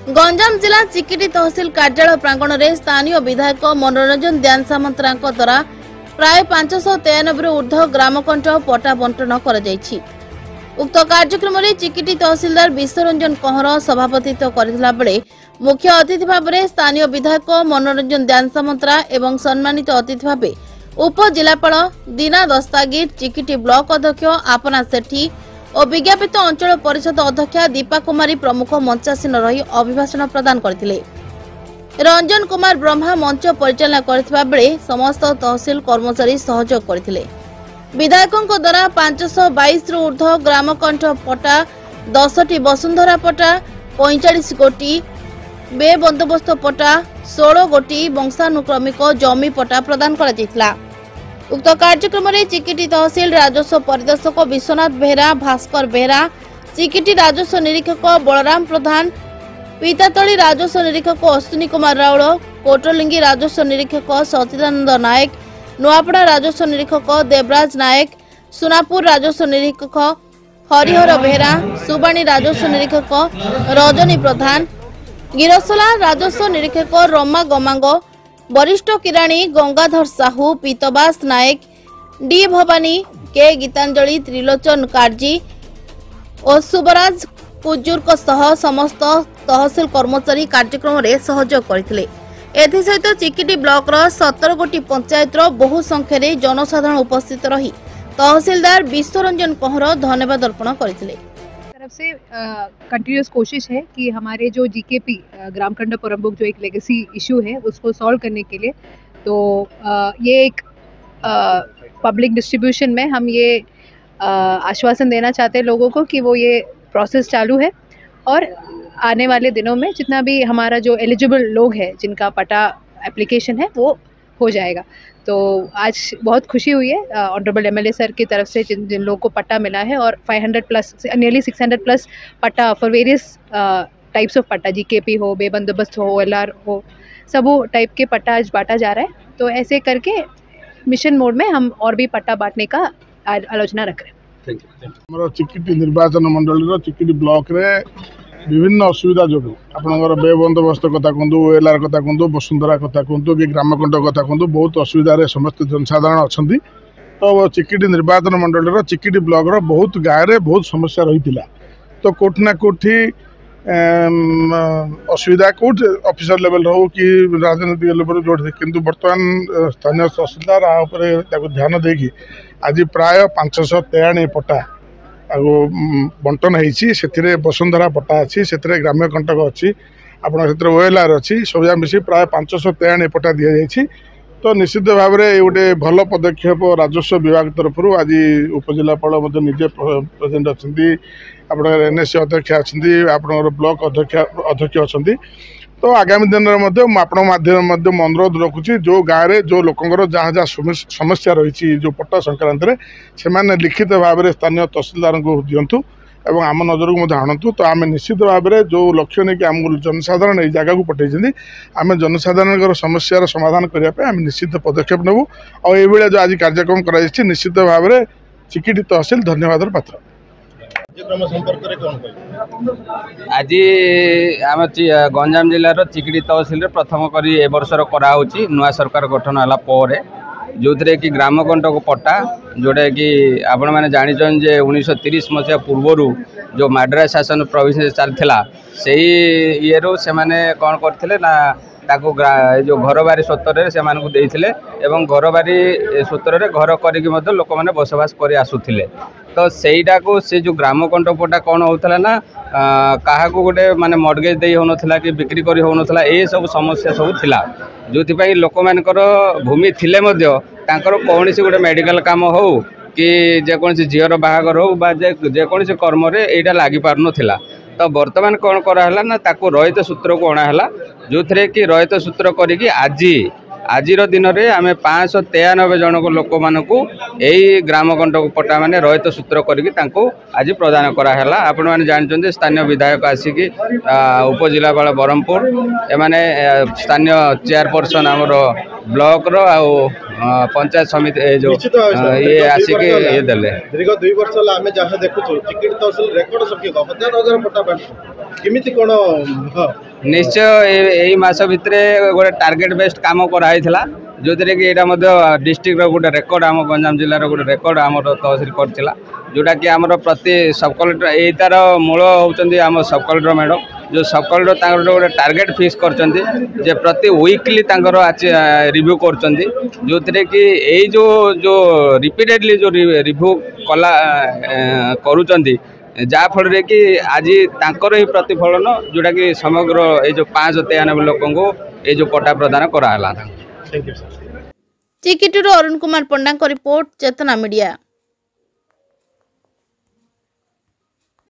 गंजाम जिला चिकिटी तहसिल कार्यालय प्रांगण में स्थानीय विधायक मनोरंजन ध्यान सामंतरा द्वारा प्राय 593 ऊर्ध्व ग्रामकंठ पट्टा बंटन कर उक्त कार्यक्रम में चिकिटी तहसिलदार विश्वरंजन कंहर सभापतित्व करथिला बेले मुख्य अतिथि भाव में स्थानीय विधायक मनोरंजन ध्यान सामंतरा एवं सम्मानित अतिथि भाव उप जिलापाल दीना दस्तागिर चिकिटी ब्लॉक अध्यक्ष आपना सेठी और विज्ञापित अंचल परिषद अध्यक्षा दीपा कुमारी प्रमुख मंचासीन रही अभिभाषण प्रदान करथिले। रंजन कुमार ब्रह्मा मंच परिचालना करथिबा बेले समस्त तहसील कर्मचारी सहयोग करथिले। विधायकों द्वारा 522 रु ऊर्ध्व ग्रामकंठ पट्टा 10टी वसुंधरा पट्टा 45 गोटी बे बंदोबस्त पट्टा 16 गोटी वंशानुक्रमिक जमी पट्टा प्रदान करा। उक्त कार्यक्रम में चिकिटी तहसील राजस्व परिदर्शक विश्वनाथ बेहरा भास्कर बेहरा चिकिटी राजस्व निरीक्षक बलराम प्रधान पीतातली राजस्व निरीक्षक अश्विनी कुमार राउल कोटलिंगी राजस्व निरीक्षक सचिदानंद नायक नुआपड़ा राजस्व निरीक्षक देवराज नायक सुनापुर राजस्व निरीक्षक हरिहर बेहरा सुबाणी राजस्व निरीक्षक रजनी प्रधान गिरसला राजस्व निरीक्षक रमा गमांग वरिष्ठ किराणी गंगाधर साहू पीतबास नायक डी भवानी के गीतांजलि त्रिलोचन कार्जी और सुबराज कुजूर सह समस्त तहसील कर्मचारी कार्यक्रम में सहयोग करथिले। एथिसहित चिकिटी ब्लॉक 17 गोटी पंचायत बहु संख्यारे जनसाधारण उपस्थित रही तहसीलदार विश्वरंजन कंहर धन्यवाद अर्पण करथिले। तरफ से कंटिन्यूस कोशिश है कि हमारे जो जीकेपी ग्रामकंड परमबुक जो एक लेगेसी इशू है उसको सॉल्व करने के लिए तो ये एक पब्लिक डिस्ट्रीब्यूशन में हम ये आश्वासन देना चाहते हैं लोगों को कि वो ये प्रोसेस चालू है और आने वाले दिनों में जितना भी हमारा जो एलिजिबल लोग हैं जिनका पट्टा एप्लीकेशन है वो हो जाएगा। तो आज बहुत खुशी हुई है ऑनरेबल एमएलए सर की तरफ से जिन लोगों को पट्टा मिला है और 500 प्लस नियरली 600 प्लस पट्टा फॉर वेरियस टाइप्स ऑफ पट्टा जीकेपी हो बेबंदोबस्त हो OLR हो सब टाइप के पट्टा आज बांटा जा रहा है। तो ऐसे करके मिशन मोड में हम और भी पट्टा बांटने का आलोचना रख रहे हैं। चिकिटी निर्वाचन मंडल चिकिटी ब्लॉक रे विभिन्न असुविधा जो आपंकर बे बंदोबस्त कथा कहतु OLR कथा कहतु वसुंधरा कथा कहतु कि ग्रामकंठ कथा कहतु बहुत असुविधा समस्त जनसाधारण अच्छा तो चिकिटी निर्वाचन मंडल चिकिटी ब्लॉक बहुत गाँव में बहुत समस्या रही तो कोठी ना कोठी असुविधा कौट ऑफिसर लेवल हो कि राजनीतिक लेवल जो किंतु बर्तमान स्थानीय तहसीलदार ध्यान देकी आज प्राय 593 पट्टा बंटन होती वसुंधरा पट्टा अच्छी से ग्राम्य कंटक अच्छी आपड़ OLR अच्छी सब मिसी प्राय 593 पट्टा दि जाइए। तो निश्चित भाव में गोटे भल पदक्षेप राजस्व विभाग तरफ आज उपजिलापाल निजे प्रेजेंट अच्छा आप NSC अध्यक्ष अच्छा आप ब्लॉक अध्यक्ष अच्छा तो आगामी दिन में आपण माध्यम अनुरोध रखुची जो गाँव में जो लोकर जहाँ जहाँ समस्या रही जो पट्टा संक्रांत से लिखित भाव में स्थानीय तहसीलदार को दिंतु एवं आम नजर को आणतु तो आम निश्चित भाव में जो लक्ष्य नहीं कि आम जनसाधारण ये जगह को पठे आम जनसाधारण समस्यार समाधान करने आम निश्चित पदक्षेप नेबू और ये जो आज कार्यक्रम कर निश्चित भाव में चिकिटी तहसील धन्यवाद पात्र। आज आम गंजाम जिलार चिकिटी तहसील प्रथम करी ए वर्षर कराऊँच नुआ सरकार गठन है जो थे कि ग्रामकंटक पट्टा जोटा कि आपण मैंने जान जे 1930 मसीहा पूर्वर जो माड्रास शासन प्रोविजन चलता से ये से मैंने कौन करते ना ताको जो घर बारी सूत्र से देते एवं घर बारी सूत्र घर करी लोक मैंने बसवास कर आसुले तो सहीटा को से जो ग्रामकंठ पट्टा कौन होता ना क्या गोटे माने मर्गेज दे हो ना कि बिक्री करी हो ना ये सब समस्या सब थिला जो लोक मानकर भूमि थिले कौन सी गोटे मेडिकल काम हो कि जेकोसी झीर बाहागर हो जेकोसी कर्म यहाँ लगी पार नाला तो बर्तमान कौन कराला ना ताको रहित सूत्र को अणाला जो थे कि रहित सूत्र करी आज दिन में आम 593 जन लोक मानक यही ग्रामकंटक पट्टा माने रहित सूत्र करी आज प्रदान कराला। आपण मैंने जानते स्थानीय विधायक आसिक उपजिलापाल ब्रह्मपुर एमाने स्थानीय चेयरपर्सन आमर ब्लॉक रो पंचायत समिति जो ये आसिक ये देले दीर्घ 2 वर्ष आम जहाँ देखु चिकिटी तहसील रेकर्ड संख्यक 1000 पट्टा किमिति कोन निश्चय यही मास भितर गोटे टार्गेट बेस्ड काम कराई जो कि यहाँ डिस्ट्रिक्ट गोटे रेकर्ड आम गंजाम जिलार गोटे रेकर्ड आम तहसिल करता जोटा कि आम प्रति सब कलेक्टर यही तार मूल होती आम सब कलेक्टर मैडम जो सब कलेक्टर गोटे टार्गेट फिक्स कर प्रति वीकली रिव्यू कर जो कि यही जो जो रिपीटेडली जो रिव्यू कला करुँच जाफल कि आज तांकर ही प्रतिफलन जोटा कि समग्र ये जो 593 लोक ये जो पट्टा प्रदान कराला। चिकिटुर अरुण कुमार पंडा रिपोर्ट चेतना मीडिया।